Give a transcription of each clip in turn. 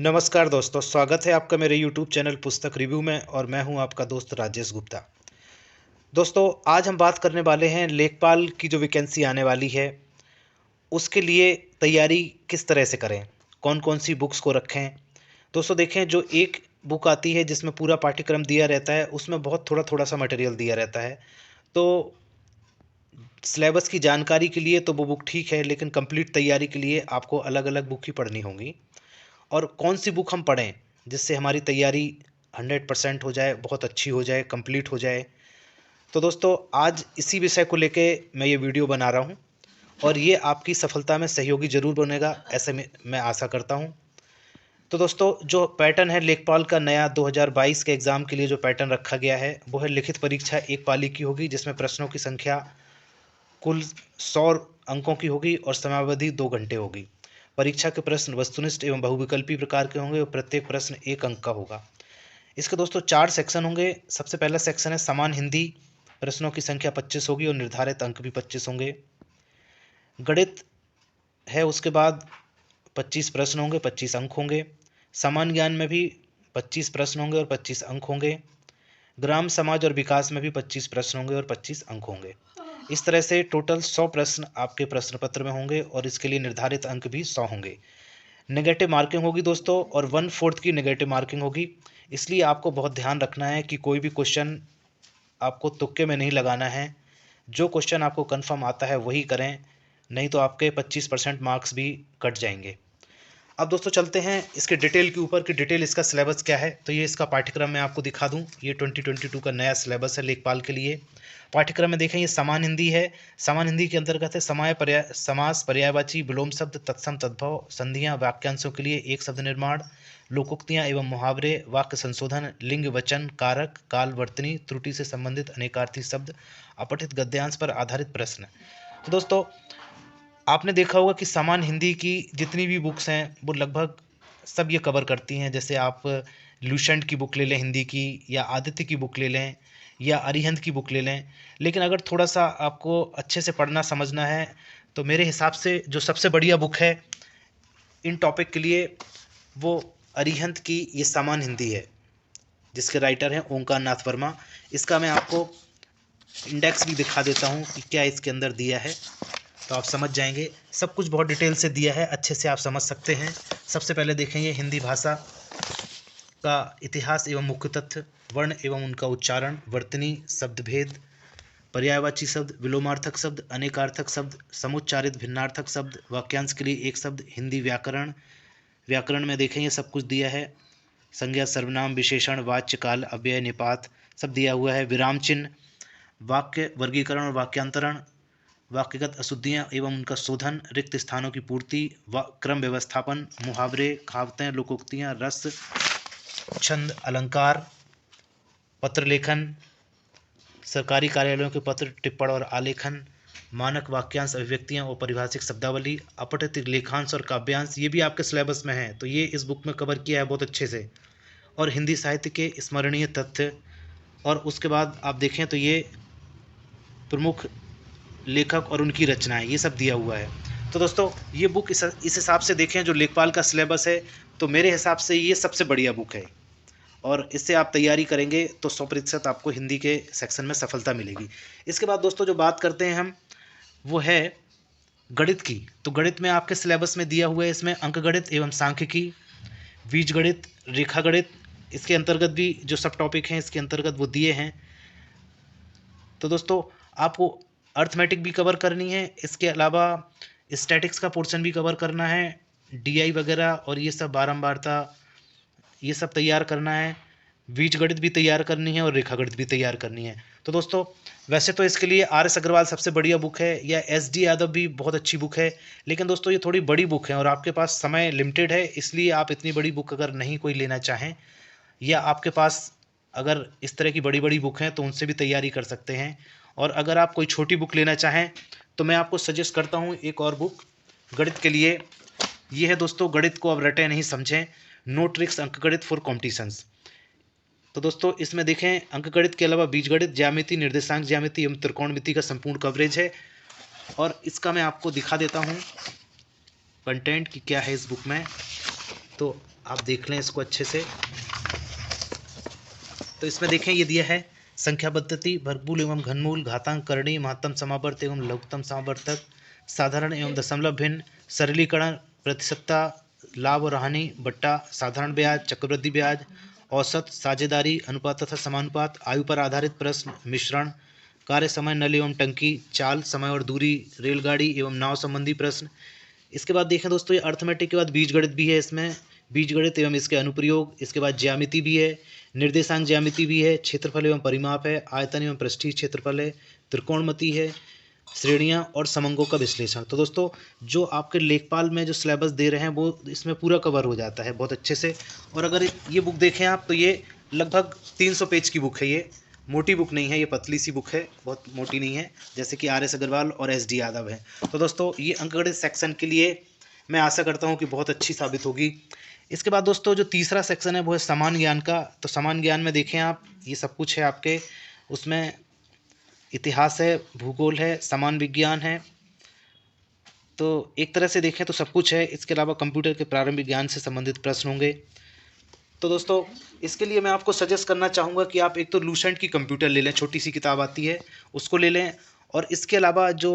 नमस्कार दोस्तों, स्वागत है आपका मेरे YouTube चैनल पुस्तक रिव्यू में और मैं हूं आपका दोस्त राजेश गुप्ता। दोस्तों, आज हम बात करने वाले हैं लेखपाल की जो वैकेंसी आने वाली है, उसके लिए तैयारी किस तरह से करें, कौन-कौन सी बुक्स को रखें। दोस्तों देखें, जो एक बुक आती है जिसमें पूरा पाठ्यक्रम दिया रहता है, उसमें बहुत थोड़ा-थोड़ा सा मटेरियल दिया रहता है। तो सिलेबस की जानकारी के लिए तो वो बुक ठीक है, लेकिन कंप्लीट तैयारी के लिए आपको अलग-अलग बुक ही पढ़नी होंगी। और कौन सी बुक हम पढ़ें जिससे हमारी तैयारी 100% हो जाए, बहुत अच्छी हो जाए, कंप्लीट हो जाए। तो दोस्तों, आज इसी विषय को लेके मैं ये वीडियो बना रहा हूँ और ये आपकी सफलता में सहयोगी ज़रूर बनेगा, ऐसे में मैं आशा करता हूँ। तो दोस्तों, जो पैटर्न है लेखपाल का नया 2022 के एग्ज़ाम के लिए जो पैटर्न रखा गया है, वो है लिखित परीक्षा एक पाली की होगी, जिसमें प्रश्नों की संख्या कुल 100 अंकों की होगी और समयावधि 2 घंटे होगी। परीक्षा के प्रश्न वस्तुनिष्ठ एवं बहुविकल्पी प्रकार के होंगे और प्रत्येक प्रश्न 1 अंक का होगा। इसके दोस्तों 4 सेक्शन होंगे। सबसे पहला सेक्शन है समान हिंदी, प्रश्नों की संख्या 25 होगी और निर्धारित अंक भी 25 होंगे। गणित है, उसके बाद 25 प्रश्न होंगे, 25 अंक होंगे। सामान्य ज्ञान में भी 25 प्रश्न होंगे और 25 अंक होंगे। ग्राम समाज और विकास में भी 25 प्रश्न होंगे और 25 अंक होंगे। इस तरह से टोटल 100 प्रश्न आपके प्रश्न पत्र में होंगे और इसके लिए निर्धारित अंक भी 100 होंगे। नेगेटिव मार्किंग होगी दोस्तों, और 1/4 की नेगेटिव मार्किंग होगी। इसलिए आपको बहुत ध्यान रखना है कि कोई भी क्वेश्चन आपको तुक्के में नहीं लगाना है। जो क्वेश्चन आपको कंफर्म आता है वही करें, नहीं तो आपके 25% मार्क्स भी कट जाएंगे। अब दोस्तों चलते हैं इसके डिटेल के ऊपर कि डिटेल इसका सिलेबस क्या है। तो ये इसका पाठ्यक्रम मैं आपको दिखा दूं। ये 2022 का नया सिलेबस है लेखपाल के लिए। पाठ्यक्रम में देखें, ये समान हिंदी है। समान हिंदी के अंतर्गत है समास, पर्यायवाची, विलोम शब्द, तत्सम, तद्भव, संधियां, वाक्यांशों के लिए एक शब्द निर्माण, लोकोक्तियां एवं मुहावरे, वाक्य संशोधन, लिंग, वचन, कारक, काल, वर्तनी, त्रुटि से संबंधित अनेकार्थी शब्द, अपठित गद्यांश पर आधारित प्रश्न। तो दोस्तों, आपने देखा होगा कि समान हिंदी की जितनी भी बुक्स हैं वो लगभग सब ये कवर करती हैं। जैसे आप लूसेंट की बुक ले लें हिंदी की, या आदित्य की बुक ले लें, या अरिहंत की बुक ले लें। लेकिन अगर थोड़ा सा आपको अच्छे से पढ़ना समझना है तो मेरे हिसाब से जो सबसे बढ़िया बुक है इन टॉपिक के लिए, वो अरिहंत की ये समान हिंदी है, जिसके राइटर हैं ओंकार नाथ वर्मा। इसका मैं आपको इंडेक्स भी दिखा देता हूँ कि क्या इसके अंदर दिया है, तो आप समझ जाएंगे। सब कुछ बहुत डिटेल से दिया है, अच्छे से आप समझ सकते हैं। सबसे पहले देखेंगे हिंदी भाषा का इतिहास एवं मुख्य तथ्य, वर्ण एवं उनका उच्चारण, वर्तनी, शब्दभेद, पर्यायवाची शब्द, विलोमार्थक शब्द, अनेकार्थक शब्द, समुच्चारित भिन्नार्थक शब्द, वाक्यांश के लिए एक शब्द, हिंदी व्याकरण। व्याकरण में देखेंगे सब कुछ दिया है। संज्ञा, सर्वनाम, विशेषण, वाच्य, काल, अव्यय, निपात सब दिया हुआ है। विराम चिन्ह, वाक्य वर्गीकरण और वाक्यांतरण, वाक्यगत अशुद्धियाँ एवं उनका शोधन, रिक्त स्थानों की पूर्ति, क्रम व्यवस्थापन, मुहावरे, कहावतें, लोकोक्तियाँ, रस, छंद, अलंकार, पत्र लेखन, सरकारी कार्यालयों के पत्र, टिप्पण और आलेखन, मानक वाक्यांश, अभिव्यक्तियाँ और परिभाषिक शब्दावली, अपठित लेखांश और काव्यांश, ये भी आपके सिलेबस में है, तो ये इस बुक में कवर किया है बहुत अच्छे से। और हिंदी साहित्य के स्मरणीय तथ्य, और उसके बाद आप देखें तो ये प्रमुख लेखक और उनकी रचनाएं, ये सब दिया हुआ है। तो दोस्तों, ये बुक इस हिसाब से देखें जो लेखपाल का सिलेबस है, तो मेरे हिसाब से ये सबसे बढ़िया बुक है और इससे आप तैयारी करेंगे तो 100% आपको हिंदी के सेक्शन में सफलता मिलेगी। इसके बाद दोस्तों जो बात करते हैं हम, वो है गणित की। तो गणित में आपके सिलेबस में दिया हुआ है, इसमें अंक गणित एवं सांख्यिकी, बीज गणित, रेखा गणित, इसके अंतर्गत भी जो सब टॉपिक हैं इसके अंतर्गत वो दिए हैं। तो दोस्तों, आपको अर्थमेटिक भी कवर करनी है, इसके अलावा स्टैटिक्स का पोर्शन भी कवर करना है, डीआई वगैरह और ये सब बारंबारता, ये सब तैयार करना है। बीज गणित भी तैयार करनी है और रेखा गणित भी तैयार करनी है। तो दोस्तों, वैसे तो इसके लिए आर एस अग्रवाल सबसे बढ़िया बुक है, या एस डी यादव भी बहुत अच्छी बुक है। लेकिन दोस्तों, ये थोड़ी बड़ी बुक है और आपके पास समय लिमिटेड है, इसलिए आप इतनी बड़ी बुक अगर नहीं कोई लेना चाहें, या आपके पास अगर इस तरह की बड़ी बड़ी बुक हैं तो उनसे भी तैयारी कर सकते हैं। और अगर आप कोई छोटी बुक लेना चाहें तो मैं आपको सजेस्ट करता हूँ एक और बुक गणित के लिए। ये है दोस्तों, गणित को अब रटें नहीं समझें, नो ट्रिक्स अंकगणित फॉर कॉम्पिटिशन्स। तो दोस्तों, इसमें देखें अंकगणित के अलावा बीजगणित, ज्यामिति, निर्देशांक ज्यामिति एवं त्रिकोणमिति का संपूर्ण कवरेज है। और इसका मैं आपको दिखा देता हूँ कंटेंट कि क्या है इस बुक में। तो आप देख लें इसको अच्छे से। तो इसमें देखें ये दिया है संख्या पद्धति, वर्गमूल एवं घनमूल, घातांक, करणीय, महत्तम समावर्त एवं लघुत्तम समावर्तक, साधारण एवं दशमलव भिन्न, सरलीकरण, प्रतिशतता, लाभ और हानि, बट्टा, साधारण ब्याज, चक्रवृद्धि ब्याज, औसत, साझेदारी, अनुपात तथा समानुपात, आयु पर आधारित प्रश्न, मिश्रण, कार्य समय, नल एवं टंकी, चाल, समय और दूरी, रेलगाड़ी एवं नाव संबंधी प्रश्न। इसके बाद देखें दोस्तों ये अर्थमेटिक के बाद बीजगणित भी है इसमें, बीजगणित एवं इसके अनुप्रयोग। इसके बाद ज्यामिति भी है, निर्देशांक ज्यामिति भी है, क्षेत्रफल एवं परिमाप है, आयतन एवं पृष्ठीय क्षेत्रफल है, त्रिकोणमिति है, श्रेणियां और समंगों का विश्लेषण। तो दोस्तों जो आपके लेखपाल में जो सिलेबस दे रहे हैं वो इसमें पूरा कवर हो जाता है बहुत अच्छे से। और अगर ये बुक देखें आप तो ये लगभग 300 पेज की बुक है, ये मोटी बुक नहीं है, ये पतली सी बुक है, बहुत मोटी नहीं है, जैसे कि RS अग्रवाल और SD यादव है। तो दोस्तों ये अंकगणित सेक्शन के लिए मैं आशा करता हूँ कि बहुत अच्छी साबित होगी। इसके बाद दोस्तों जो तीसरा सेक्शन है वो है समान ज्ञान का। तो समान ज्ञान में देखें आप ये सब कुछ है आपके, उसमें इतिहास है, भूगोल है, समान विज्ञान है, तो एक तरह से देखें तो सब कुछ है। इसके अलावा कंप्यूटर के प्रारंभिक ज्ञान से संबंधित प्रश्न होंगे। तो दोस्तों इसके लिए मैं आपको सजेस्ट करना चाहूँगा कि आप एक तो लूसेंट की कंप्यूटर ले लें, छोटी सी किताब आती है उसको ले लें। और इसके अलावा जो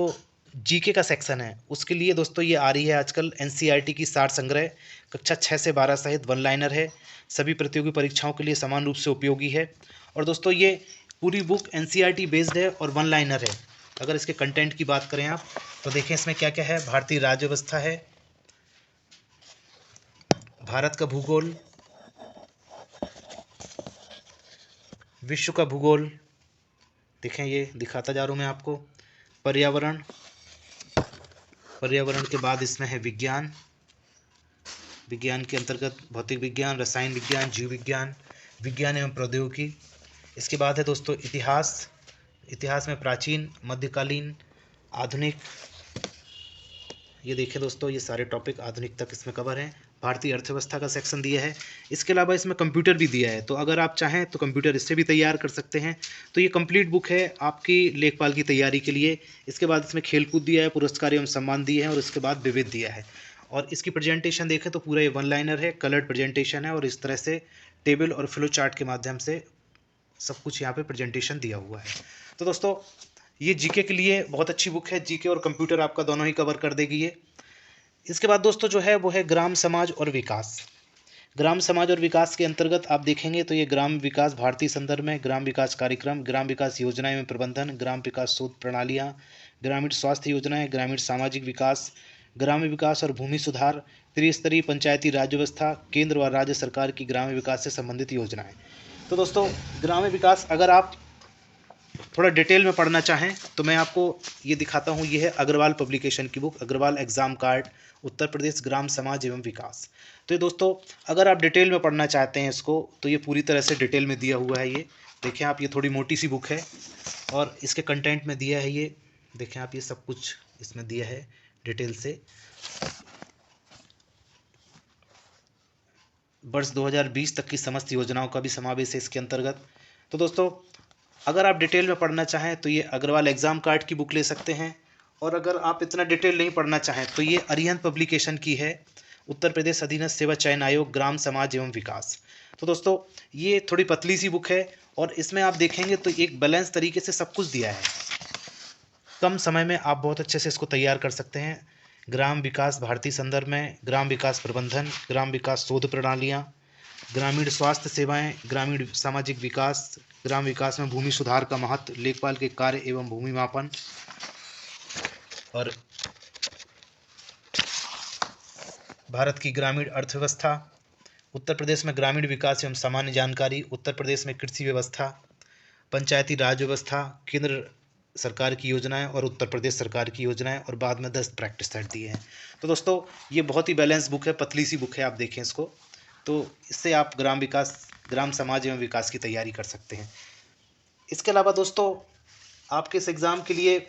GK का सेक्शन है उसके लिए दोस्तों ये आ रही है आजकल NCERT की सार संग्रह, कक्षा 6 से 12 सहित 1 लाइनर है, सभी प्रतियोगी परीक्षाओं के लिए समान रूप से उपयोगी है। और दोस्तों ये पूरी बुक NCERT बेस्ड है और 1 लाइनर है। अगर इसके कंटेंट की बात करें आप तो देखें इसमें क्या क्या है। भारतीय राज्य व्यवस्था है, भारत का भूगोल, विश्व का भूगोल, देखें ये दिखाता जा रहा हूँ मैं आपको, पर्यावरण, पर्यावरण के बाद इसमें है विज्ञान, विज्ञान के अंतर्गत भौतिक विज्ञान, रसायन विज्ञान, जीव विज्ञान, विज्ञान एवं प्रौद्योगिकी। इसके बाद है दोस्तों इतिहास, इतिहास में प्राचीन, मध्यकालीन, आधुनिक। ये देखें दोस्तों ये सारे टॉपिक आधुनिक तक इसमें कवर हैं। भारतीय अर्थव्यवस्था का सेक्शन दिया है। इसके अलावा इसमें कंप्यूटर भी दिया है, तो अगर आप चाहें तो कंप्यूटर इससे भी तैयार कर सकते हैं। तो ये कंप्लीट बुक है आपकी लेखपाल की तैयारी के लिए। इसके बाद इसमें खेलकूद दिया है, पुरस्कार एवं सम्मान दिए हैं और इसके बाद विविध दिया है। और इसकी प्रेजेंटेशन देखें तो पूरा ये 1 लाइनर है, कलर्ड प्रेजेंटेशन है और इस तरह से टेबल और फ्लो चार्ट के माध्यम से सब कुछ यहाँ पे प्रेजेंटेशन दिया हुआ है। तो दोस्तों ये GK के लिए बहुत अच्छी बुक है, GK और कंप्यूटर आपका दोनों ही कवर कर देगी ये। इसके बाद दोस्तों जो है वो है ग्राम समाज और विकास। ग्राम समाज और विकास के अंतर्गत आप देखेंगे तो ये ग्राम विकास भारतीय संदर्भ में, ग्राम विकास कार्यक्रम, ग्राम विकास योजनाएं में प्रबंधन, ग्राम विकास शोध प्रणालियाँ, ग्रामीण स्वास्थ्य योजनाएं, ग्रामीण सामाजिक विकास, ग्राम्य विकास और भूमि सुधार, त्रिस्तरीय पंचायती राज व्यवस्था, केंद्र व राज्य सरकार की ग्राम्य विकास से संबंधित योजनाएं। तो दोस्तों ग्राम्य विकास अगर आप थोड़ा डिटेल में पढ़ना चाहें तो मैं आपको ये दिखाता हूँ। ये है अग्रवाल पब्लिकेशन की book, Agarwal exam card, Uttar Pradesh ग्राम समाज एवं विकास। तो ये दोस्तों अगर आप डिटेल में पढ़ना चाहते हैं इसको तो ये पूरी तरह से डिटेल में दिया हुआ है। ये देखें आप, ये थोड़ी मोटी सी बुक है और इसके कंटेंट में दिया है ये देखें आप, ये सब कुछ इसमें दिया है डिटेल से। वर्ष 2020 तक की समस्त योजनाओं का भी समावेश है इसके अंतर्गत। तो दोस्तों अगर आप डिटेल में पढ़ना चाहें तो ये अग्रवाल एग्जाम कार्ड की बुक ले सकते हैं। और अगर आप इतना डिटेल नहीं पढ़ना चाहें तो ये अरिहंत पब्लिकेशन की है, उत्तर प्रदेश अधीनस्थ सेवा चयन आयोग, ग्राम समाज एवं विकास। तो दोस्तों ये थोड़ी पतली सी बुक है और इसमें आप देखेंगे तो एक बैलेंस तरीके से सब कुछ दिया है। कम समय में आप बहुत अच्छे से इसको तैयार कर सकते हैं। ग्राम विकास भारतीय संदर्भ में, ग्राम विकास प्रबंधन, ग्राम विकास शोध प्रणालियाँ, ग्रामीण स्वास्थ्य सेवाएं, ग्रामीण सामाजिक विकास, ग्राम विकास में भूमि सुधार का महत्व, लेखपाल के कार्य एवं भूमि मापन, और भारत की ग्रामीण अर्थव्यवस्था, उत्तर प्रदेश में ग्रामीण विकास एवं सामान्य जानकारी, उत्तर प्रदेश में कृषि व्यवस्था, पंचायती राज व्यवस्था, केंद्र सरकार की योजनाएं और उत्तर प्रदेश सरकार की योजनाएं, और बाद में 10 प्रैक्टिस सेट दिए हैं। तो दोस्तों ये बहुत ही बैलेंस बुक है, पतली सी बुक है, आप देखें इसको तो इससे आप ग्राम विकास, ग्राम समाज एवं विकास की तैयारी कर सकते हैं। इसके अलावा दोस्तों आपके इस एग्ज़ाम के लिए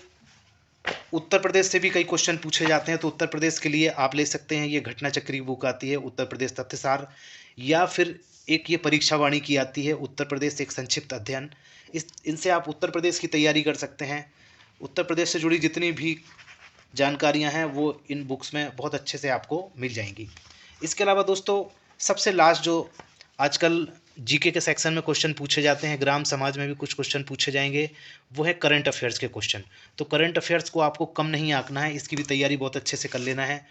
उत्तर प्रदेश से भी कई क्वेश्चन पूछे जाते हैं। तो उत्तर प्रदेश के लिए आप ले सकते हैं, ये घटना चक्री बुक आती है उत्तर प्रदेश तथ्यसार, या फिर एक ये परीक्षा वाणी की आती है उत्तर प्रदेश एक संक्षिप्त अध्ययन। इनसे आप उत्तर प्रदेश की तैयारी कर सकते हैं। उत्तर प्रदेश से जुड़ी जितनी भी जानकारियां हैं वो इन बुक्स में बहुत अच्छे से आपको मिल जाएंगी। इसके अलावा दोस्तों सबसे लास्ट जो आजकल जीके के सेक्शन में क्वेश्चन पूछे जाते हैं, ग्राम समाज में भी कुछ क्वेश्चन पूछे जाएंगे, वो है करंट अफेयर्स के क्वेश्चन। तो करंट अफेयर्स को आपको कम नहीं आंकना है, इसकी भी तैयारी बहुत अच्छे से कर लेना है।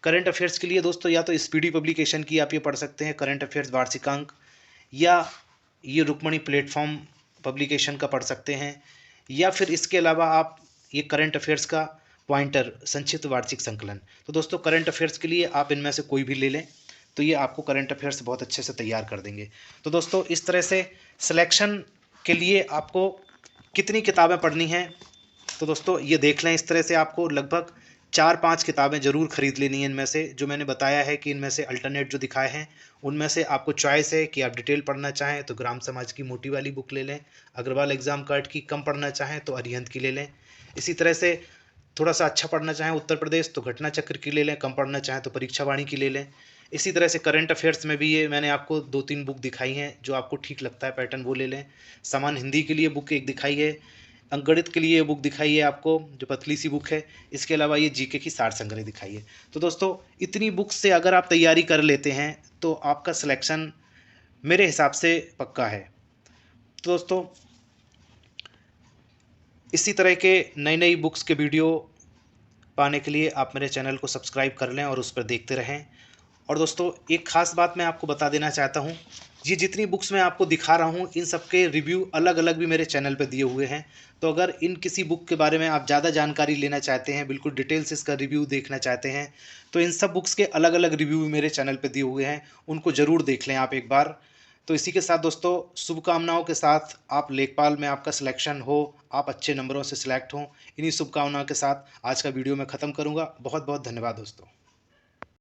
करंट अफेयर्स के लिए दोस्तों या तो स्पीडी पब्लिकेशन की आप ये पढ़ सकते हैं करंट अफेयर्स वार्षिकांक, या ये रुक्मणी प्लेटफॉर्म पब्लिकेशन का पढ़ सकते हैं, या फिर इसके अलावा आप ये करंट अफेयर्स का पॉइंटर संक्षिप्त वार्षिक संकलन। तो दोस्तों करंट अफेयर्स के लिए आप इनमें से कोई भी ले लें, तो ये आपको करंट अफेयर्स बहुत अच्छे से तैयार कर देंगे। तो दोस्तों इस तरह से सिलेक्शन के लिए आपको कितनी किताबें पढ़नी हैं, तो दोस्तों ये देख लें। इस तरह से आपको लगभग 4-5 किताबें ज़रूर खरीद लेनी है। इनमें से जो मैंने बताया है कि इनमें से अल्टरनेट जो दिखाए हैं, उनमें से आपको चॉइस है कि आप डिटेल पढ़ना चाहें तो ग्राम समाज की मोटी वाली बुक ले लें, अग्रवाल एग्जाम कार्ड की कम पढ़ना चाहें तो अरिहंत की ले लें, इसी तरह से थोड़ा सा अच्छा पढ़ना चाहें उत्तर प्रदेश तो घटना चक्र की ले लें, कम पढ़ना चाहें तो परीक्षा वाणी की ले लें। इसी तरह से करंट अफेयर्स में भी ये मैंने आपको 2-3 बुक दिखाई हैं, जो आपको ठीक लगता है पैटर्न वो ले लें। सामान्य हिंदी के लिए बुक एक दिखाई है, अंकगणित के लिए बुक दिखाई है आपको जो पतली सी बुक है, इसके अलावा ये जीके की सार संग्रह दिखाई है। तो दोस्तों इतनी बुक से अगर आप तैयारी कर लेते हैं तो आपका सिलेक्शन मेरे हिसाब से पक्का है। तो दोस्तों इसी तरह के नई नई बुक्स के वीडियो पाने के लिए आप मेरे चैनल को सब्सक्राइब कर लें और उस पर देखते रहें। और दोस्तों एक ख़ास बात मैं आपको बता देना चाहता हूँ, ये जितनी बुक्स मैं आपको दिखा रहा हूँ इन सब के रिव्यू अलग अलग भी मेरे चैनल पे दिए हुए हैं। तो अगर इन किसी बुक के बारे में आप ज़्यादा जानकारी लेना चाहते हैं, बिल्कुल डिटेल से इसका रिव्यू देखना चाहते हैं, तो इन सब बुक्स के अलग अलग रिव्यू भी मेरे चैनल पे दिए हुए हैं, उनको ज़रूर देख लें आप एक बार। तो इसी के साथ दोस्तों शुभकामनाओं के साथ आप लेखपाल में आपका सिलेक्शन हो, आप अच्छे नंबरों से सिलेक्ट हों, इन्हीं शुभकामनाओं के साथ आज का वीडियो मैं ख़त्म करूँगा। बहुत बहुत धन्यवाद दोस्तों।